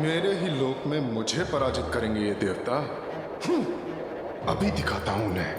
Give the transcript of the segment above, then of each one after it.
मेरे ही लोक में मुझे पराजित करेंगे ये देवता। अभी दिखाता हूं उन्हें।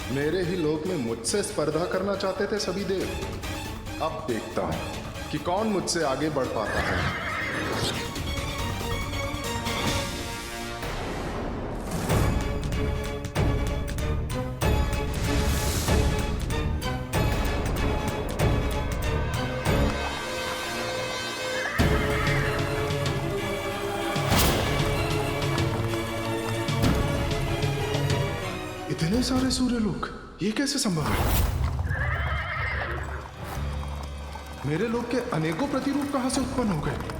मेरे ही लोक में मुझसे स्पर्धा करना चाहते थे सभी देव। अब देखता हूं कि कौन मुझसे आगे बढ़ पाता है। इतने सारे सूर्यलोक, ये कैसे संभव है? मेरे लोक के अनेकों प्रतिरूप कहां से उत्पन्न हो गए?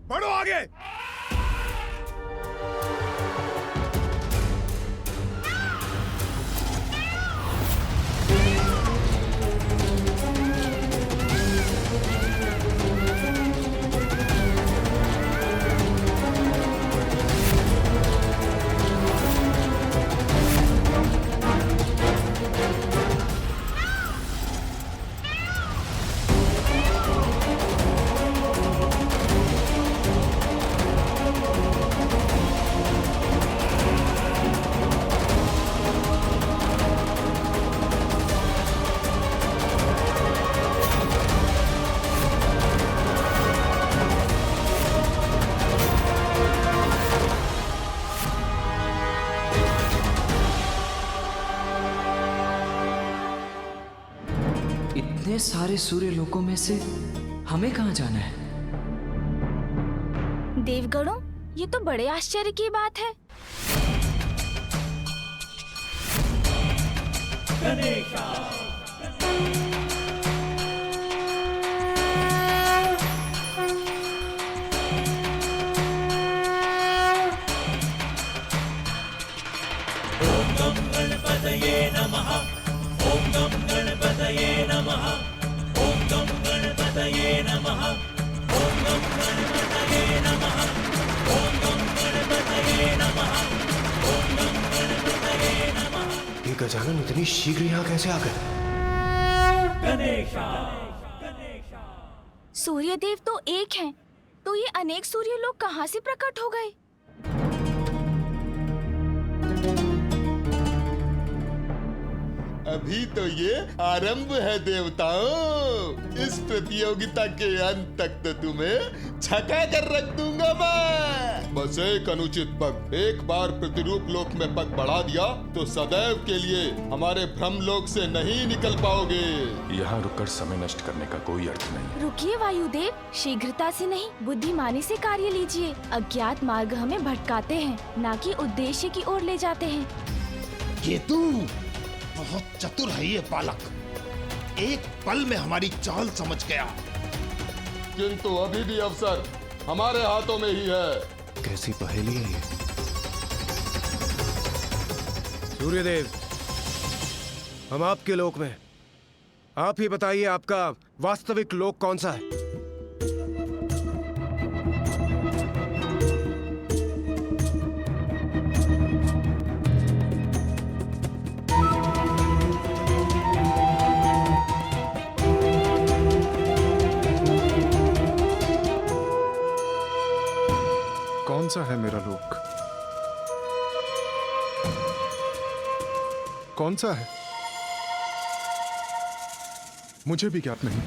बढ़ो आगे। इतने सारे सूर्य लोकों में से हमें कहां जाना है? देवगणों, ये तो बड़े आश्चर्य की बात है। ओम गम गणपतये नमः। ओम गम गणपतये नमः। ओम गम गणपतये नमः। ओम गम गणपतये नमः। ओम गम गणपतये नमः। ओम गम गणपतये नमः। ये गजानन इतनी शीघ्र यहाँ कैसे आ गए? गणेशा। सूर्यदेव तो एक हैं, तो ये अनेक सूर्य लोग कहाँ से प्रकट हो गए? अभी तो ये आरंभ है देवताओं। इस प्रतियोगिता के अंत तक तो तुम्हें छका कर रख दूंगा मैं। बस एक अनुचित पग, एक बार प्रतिरूप लोक में पग बढ़ा दिया तो सदैव के लिए हमारे भ्रम लोक से नहीं निकल पाओगे। यहाँ रुककर समय नष्ट करने का कोई अर्थ नहीं। रुकिए वायुदेव, शीघ्रता से नहीं, बुद्धिमानी से कार्य लीजिए। अज्ञात मार्ग हमें भटकाते हैं, ना कि उद्देश्य की ओर ले जाते हैं। केतु बहुत चतुर है ये बालक, एक पल में हमारी चाल समझ गया। किंतु अभी भी अवसर हमारे हाथों में ही है। कैसी पहेली है ये? सूर्यदेव, हम आपके लोक में, आप ही बताइए आपका वास्तविक लोक कौन सा है? कौन सा है मेरा लोक? कौन सा है मुझे भी ज्ञात नहीं।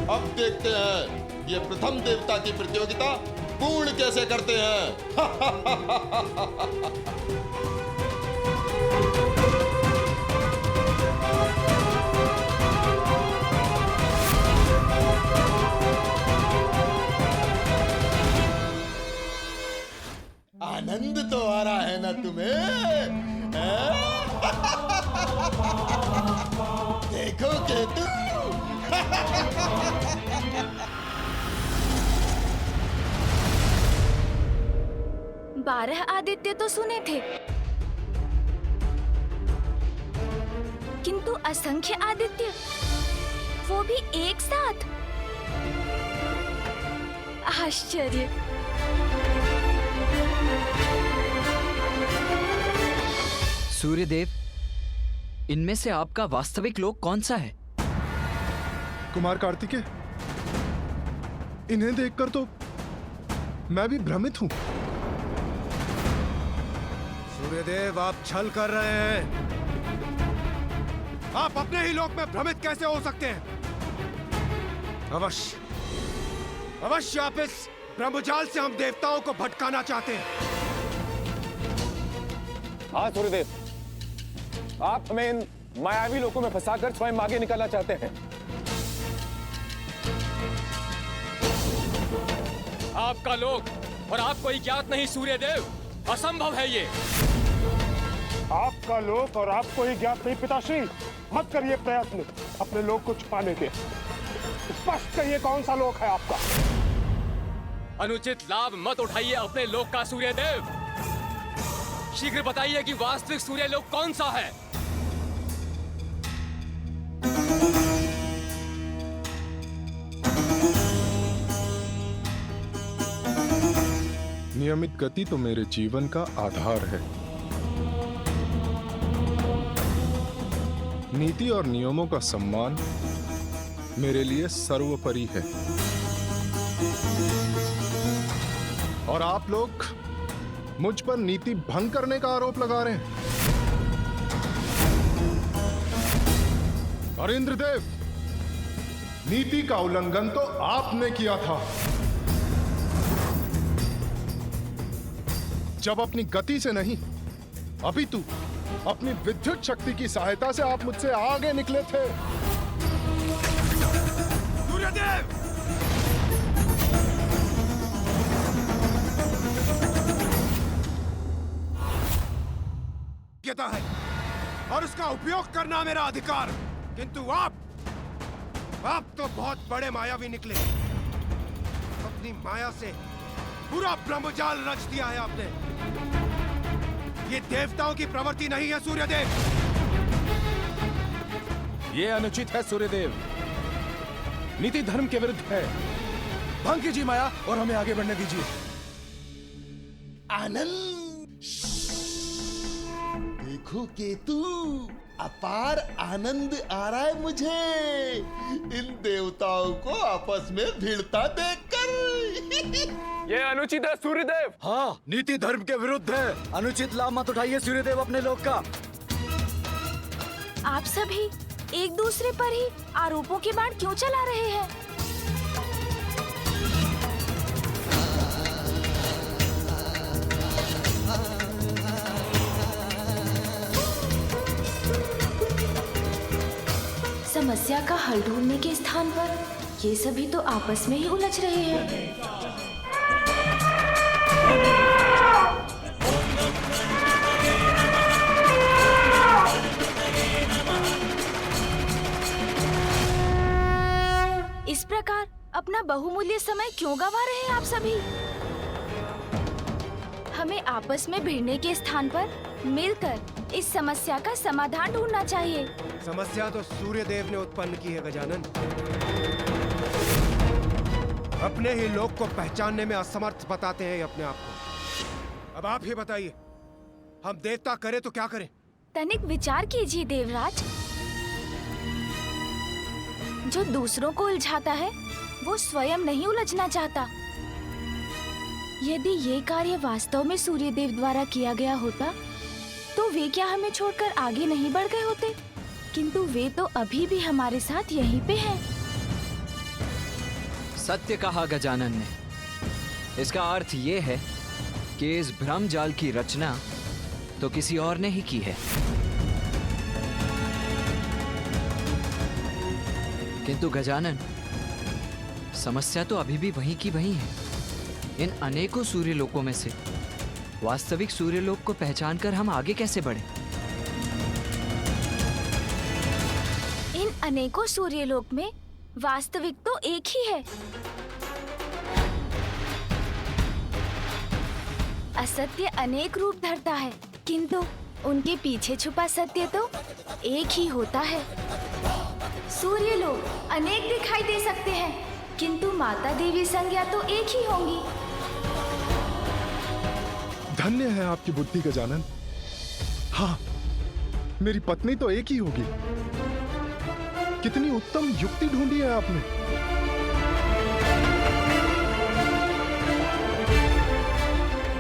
अब देखते हैं ये प्रथम देवता की प्रतियोगिता पूर्ण कैसे करते हैं। आनंद तो आ रहा है ना तुम्हें? देखो केतु। 12 आदित्य तो सुने थे, किंतु असंख्य आदित्य, वो भी एक साथ। आश्चर्य। सूर्यदेव, इनमें से आपका वास्तविक लोक कौन सा है? कुमार कार्तिकेय, इन्हें देखकर तो मैं भी भ्रमित हूं। सूर्यदेव, आप छल कर रहे हैं। आप अपने ही लोक में भ्रमित कैसे हो सकते हैं? अवश्य आप इस ब्रह्मजाल से हम देवताओं को भटकाना चाहते हैं। हाँ सूर्यदेव, आप हमें इन मायावी लोकों में फंसाकर स्वयं आगे निकालना चाहते हैं। आपका लोक और आपको ही ज्ञात नहीं सूर्यदेव, असंभव है ये। आपका लोक और आपको ही ज्ञात नहीं पिताश्री, मत करिए प्रयत्न अपने लोक को छुपाने के। स्पष्ट कहिए कौन सा लोक है आपका। अनुचित लाभ मत उठाइए अपने लोक का सूर्यदेव। शीघ्र बताइए कि वास्तविक सूर्य लोक कौन सा है। नियमित गति तो मेरे जीवन का आधार है। नीति और नियमों का सम्मान मेरे लिए सर्वोपरि है। और आप लोग मुझ पर नीति भंग करने का आरोप लगा रहे हैं। और इंद्रदेव, नीति का उल्लंघन तो आपने किया था जब अपनी गति से नहीं, अपितु अपनी विद्युत शक्ति की सहायता से आप मुझसे आगे निकले थे। सूर्यदेव! है और उसका उपयोग करना मेरा अधिकार, किंतु आप तो बहुत बड़े मायावी निकले। अपनी माया से पूरा ब्रह्मजाल रच दिया है आपने। ये देवताओं की प्रवृत्ति नहीं है सूर्यदेव। ये अनुचित है सूर्यदेव, नीति धर्म के विरुद्ध है। भंग कीजिए माया और हमें आगे बढ़ने दीजिए। आनंद, देखो केतु, अपार आनंद आ रहा है मुझे इन देवताओं को आपस में भिड़ता देखकर। ये अनुचित है सूर्यदेव। हाँ, नीति धर्म के विरुद्ध है। अनुचित लाभ मत उठाइए सूर्यदेव अपने लोक का। आप सभी एक दूसरे पर ही आरोपों के बाण क्यों चला रहे हैं? समस्या का हल ढूंढने के स्थान पर ये सभी तो आपस में ही उलझ रहे हैं। इस प्रकार अपना बहुमूल्य समय क्यों गंवा रहे हैं आप सभी? हमें आपस में भिड़ने के स्थान पर मिलकर इस समस्या का समाधान ढूंढना चाहिए। समस्या तो सूर्य देव ने उत्पन्न की है गजानन। अपने ही लोक को पहचानने में असमर्थ बताते हैं अपने आप को। अब आप ही बताइए, हम देवता करें तो क्या करें? तनिक विचार कीजिए देवराज। जो दूसरों को उलझाता है वो स्वयं नहीं उलझना चाहता। यदि ये कार्य वास्तव में सूर्यदेव द्वारा किया गया होता तो वे क्या हमें छोड़कर आगे नहीं बढ़ गए होते? किंतु वे तो अभी भी हमारे साथ यहीं पे हैं। सत्य कहा गजानन ने। इसका अर्थ ये है कि इस भ्रम जाल की रचना तो किसी और ने ही की है। किंतु गजानन, समस्या तो अभी भी वहीं की वहीं है। इन अनेकों सूर्यलोकों में से वास्तविक सूर्यलोक को पहचानकर हम आगे कैसे बढ़े? इन अनेकों सूर्यलोक में वास्तविक तो एक ही है। असत्य अनेक रूप धरता है, किंतु उनके पीछे छुपा सत्य तो एक ही होता है। सूर्यलोक अनेक दिखाई दे सकते हैं, किंतु माता देवी संज्ञा तो एक ही होंगी। धन्य है आपकी बुद्धि गजानन। हाँ, मेरी पत्नी तो एक ही होगी। कितनी उत्तम युक्ति ढूंढी है आपने।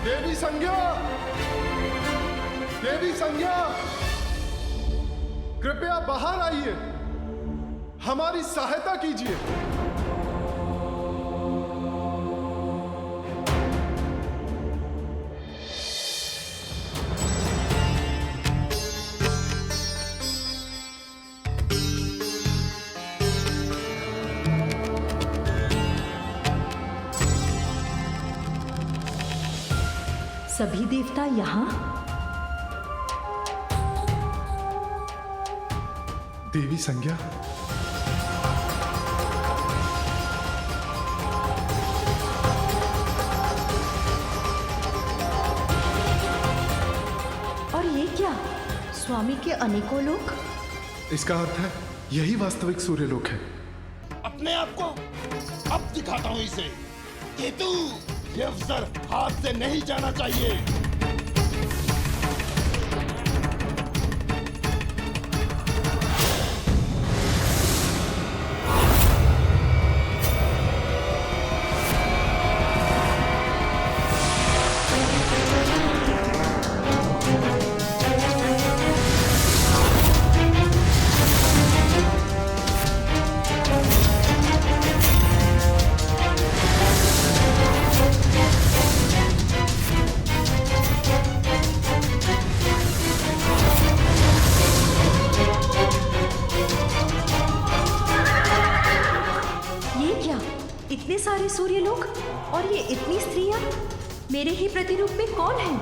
देवी संज्ञा, देवी संज्ञा, कृपया बाहर आइए, हमारी सहायता कीजिए। सभी देवता यहाँ? देवी संज्ञा, और ये क्या? स्वामी के अनेकों लोक? इसका अर्थ है यही वास्तविक सूर्यलोक है। अपने आप को अब दिखाता हूं इसे। केतु, ये अवसर हाथ से नहीं जाना चाहिए। इतने सारे सूर्यलोक और ये इतनी स्त्रियां मेरे ही प्रतिरूप में कौन है?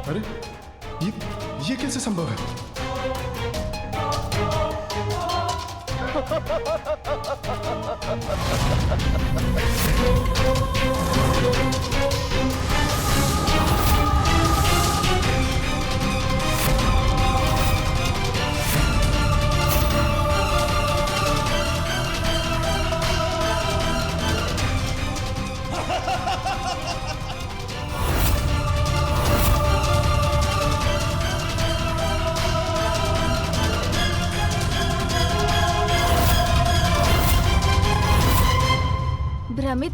अरे ये कैसे संभव है?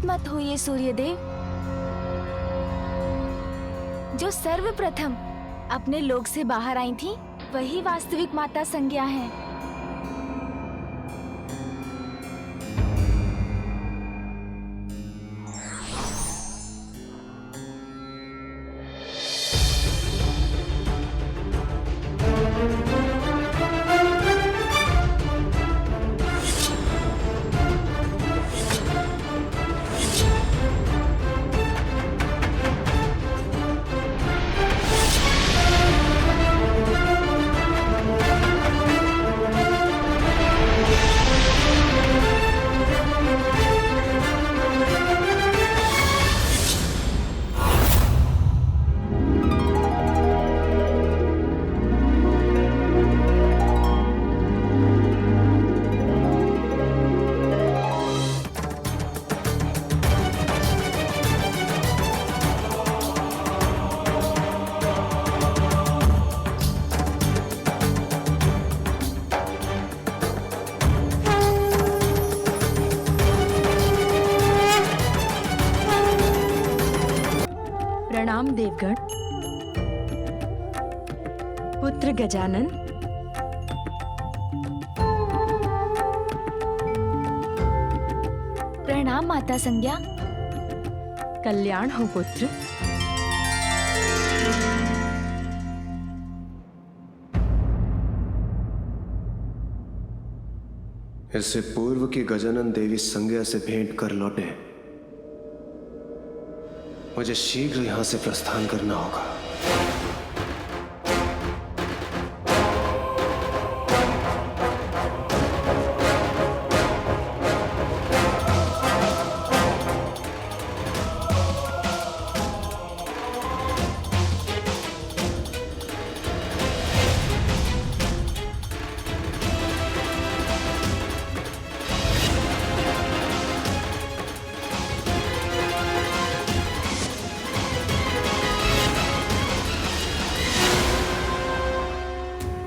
चिंतित मत होइए सूर्यदेव। जो सर्वप्रथम अपने लोक से बाहर आई थी वही वास्तविक माता संज्ञा है। प्रणाम देवगण। पुत्र गजानन, प्रणाम माता संज्ञा। कल्याण हो पुत्र। इससे पूर्व की गजानन देवी संज्ञा से भेंट कर लौटे, मुझे शीघ्र यहां से प्रस्थान करना होगा।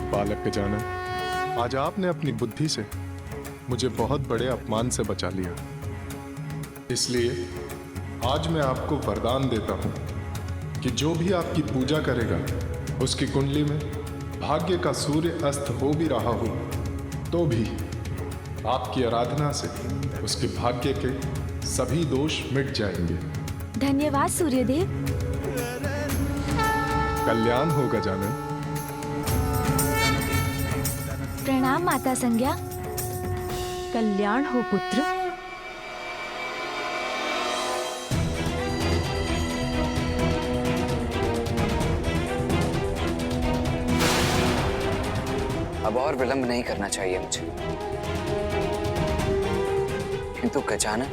बालक गजानन, आज आपने अपनी बुद्धि से मुझे बहुत बड़े अपमान से बचा लिया। इसलिए आज मैं आपको वरदान देता हूं कि जो भी आपकी पूजा करेगा उसकी कुंडली में भाग्य का सूर्य अस्त हो भी रहा हो तो भी आपकी आराधना से उसके भाग्य के सभी दोष मिट जाएंगे। धन्यवाद सूर्यदेव। कल्याण हो गजानन। प्रणाम माता संज्ञा। कल्याण हो पुत्र। अब और विलंब नहीं करना चाहिए मुझे, किंतु गजानन,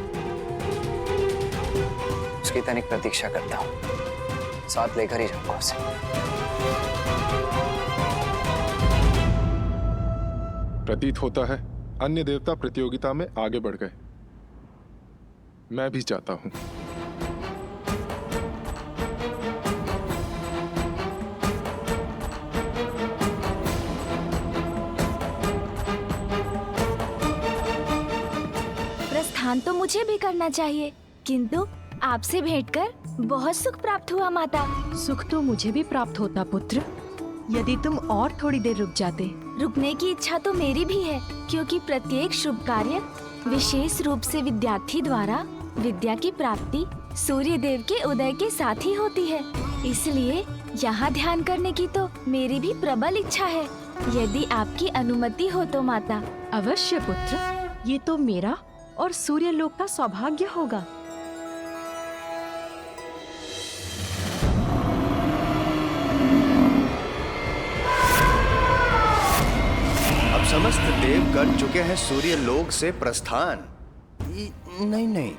उसकी तनिक प्रतीक्षा करता हूं, साथ लेकर ही जाऊंगा उसे। प्रतीत होता है अन्य देवता प्रतियोगिता में आगे बढ़ गए। मैं भी चाहता हूं। प्रस्थान तो मुझे भी करना चाहिए, किंतु आपसे भेंटकर बहुत सुख प्राप्त हुआ माता। सुख तो मुझे भी प्राप्त होता पुत्र, यदि तुम और थोड़ी देर रुक जाते। रुकने की इच्छा तो मेरी भी है, क्योंकि प्रत्येक शुभ कार्य विशेष रूप से विद्यार्थी द्वारा विद्या की प्राप्ति सूर्य देव के उदय के साथ ही होती है। इसलिए यहाँ ध्यान करने की तो मेरी भी प्रबल इच्छा है, यदि आपकी अनुमति हो तो माता। अवश्य पुत्र, ये तो मेरा और सूर्य लोक का सौभाग्य होगा। समस्त देव कर चुके हैं सूर्य लोक से प्रस्थान। नहीं,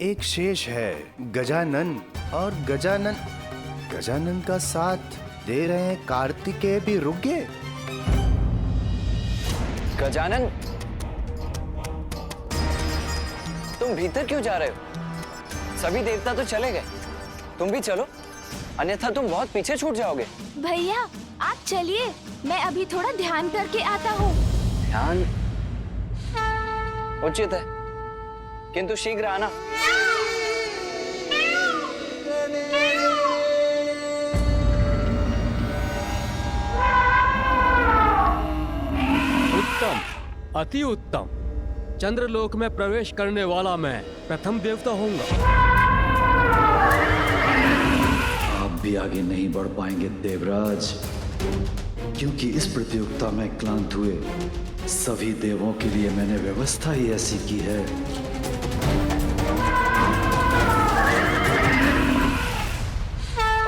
एक शेष है गजानन, और गजानन का साथ दे रहे हैं कार्तिकेय भी रुक गए। गजानन, तुम भीतर क्यों जा रहे हो? सभी देवता तो चले गए, तुम भी चलो, अन्यथा तुम बहुत पीछे छूट जाओगे। भैया आप चलिए, मैं अभी थोड़ा ध्यान करके आता हूँ। ध्यान उचित है, किंतु शीघ्र आना। उत्तम, अति उत्तम। चंद्रलोक में प्रवेश करने वाला मैं प्रथम देवता होऊंगा। आप भी आगे नहीं बढ़ पाएंगे देवराज, क्योंकि इस प्रतियोगिता में क्लांत हुए सभी देवों के लिए मैंने व्यवस्था ही ऐसी की है।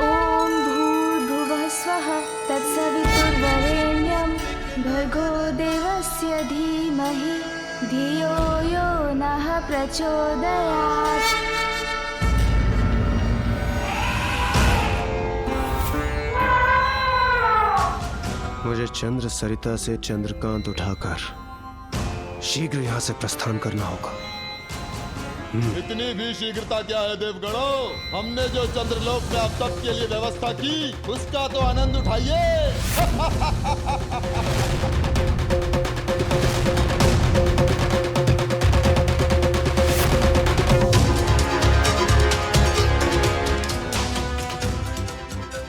ओम भूर्भुवः स्वः तत्सवितुर्वरेण्यं भर्गो देवस्य धीमहि धियो यो नः प्रचोदयात्। मुझे चंद्र सरिता से चंद्रकांत उठाकर शीघ्र यहाँ से प्रस्थान करना होगा। इतनी भी शीघ्रता क्या है देवगणों? हमने जो चंद्रलोक में अब तक के लिए व्यवस्था की उसका तो आनंद उठाइए।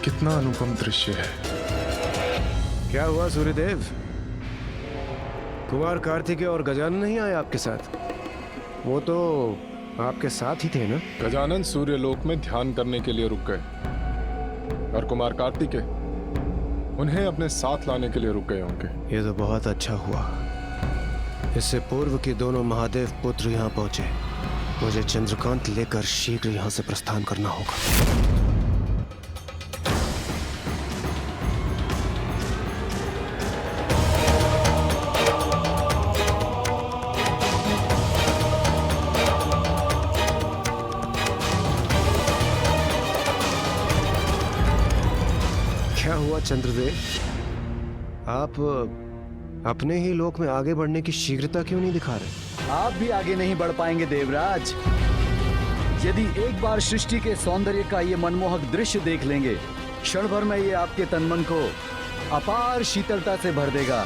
कितना अनुपम दृश्य है। क्या हुआ सूर्यदेव? कुमार कार्तिकेय और गजानन नहीं आए आपके साथ? वो तो आपके साथ ही थे ना? गजानन सूर्यलोक में ध्यान करने के लिए रुक गए और कुमार कार्तिकेय उन्हें अपने साथ लाने के लिए रुक गए होंगे। ये तो बहुत अच्छा हुआ। इससे पूर्व के दोनों महादेव पुत्र यहाँ पहुंचे। मुझे चंद्रकांत लेकर शीघ्र यहाँ से प्रस्थान करना होगा। क्या हुआ चंद्रदेव? आप अपने ही लोक में आगे बढ़ने की शीघ्रता क्यों नहीं दिखा रहे? आप भी आगे नहीं बढ़ पाएंगे देवराज। यदि एक बार सृष्टि के सौंदर्य का ये मनमोहक दृश्य देख लेंगे, क्षण भर में ये आपके तन मन को अपार शीतलता से भर देगा।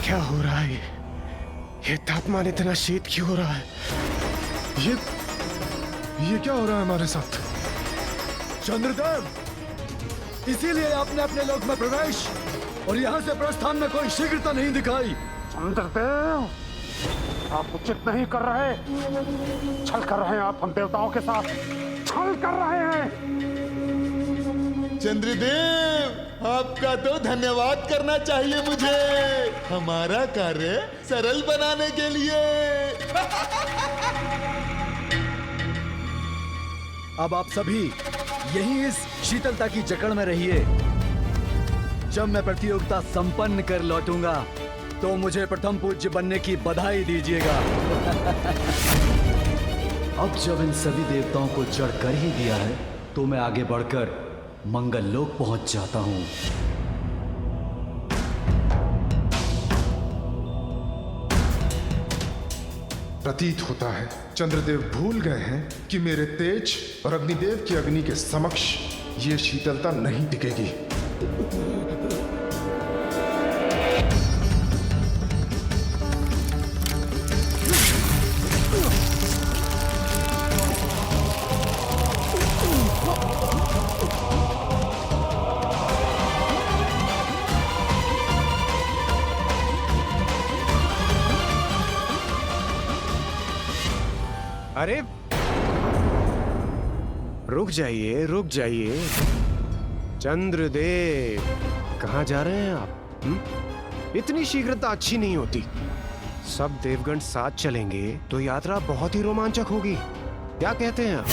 क्या हो रहा है? ये तापमान इतना शीत क्यों हो रहा है? ये क्या हो रहा है हमारे साथ? चंद्रदेव, इसीलिए आपने अपने लोक में प्रवेश और यहाँ से प्रस्थान में कोई शीघ्रता नहीं दिखाई। चंद्रदेव, आप उचित नहीं कर रहे। छल कर रहे हैं आप हम देवताओं के साथ। छल कर रहे हैं। चंद्रदेव, आपका तो धन्यवाद करना चाहिए मुझे, हमारा कार्य सरल बनाने के लिए। अब आप सभी यहीं इस शीतलता की जकड़ में रहिए। जब मैं प्रतियोगिता संपन्न कर लौटूंगा तो मुझे प्रथम पूज्य बनने की बधाई दीजिएगा। अब जब इन सभी देवताओं को जड़ कर ही दिया है तो मैं आगे बढ़कर मंगल लोक पहुंच जाता हूं। प्रतीत होता है चंद्रदेव भूल गए हैं कि मेरे तेज और अग्निदेव की अग्नि के समक्ष ये शीतलता नहीं टिकेगी। अरे रुक जाइए, रुक जाइए। चंद्रदेव, कहाँ जा रहे हैं आप? इतनी शीघ्रता अच्छी नहीं होती। सब देवगण साथ चलेंगे तो यात्रा बहुत ही रोमांचक होगी। क्या कहते हैं आप?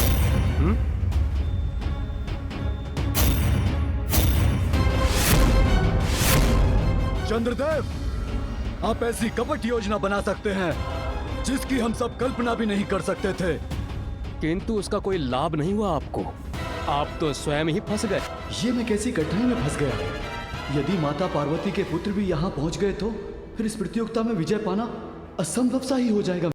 चंद्रदेव, आप ऐसी कपट योजना बना सकते हैं जिसकी हम सब कल्पना भी नहीं कर सकते थे। किंतु उसका कोई लाभ नहीं हुआ आपको। आप तो स्वयं ही फंस गए। ये मैं कैसी कठिनाई में फंस गया? यदि माता पार्वती के पुत्र भी यहाँ पहुँच गए तो फिर इस प्रतियोगिता में विजय पाना असंभव सा ही हो जाएगा।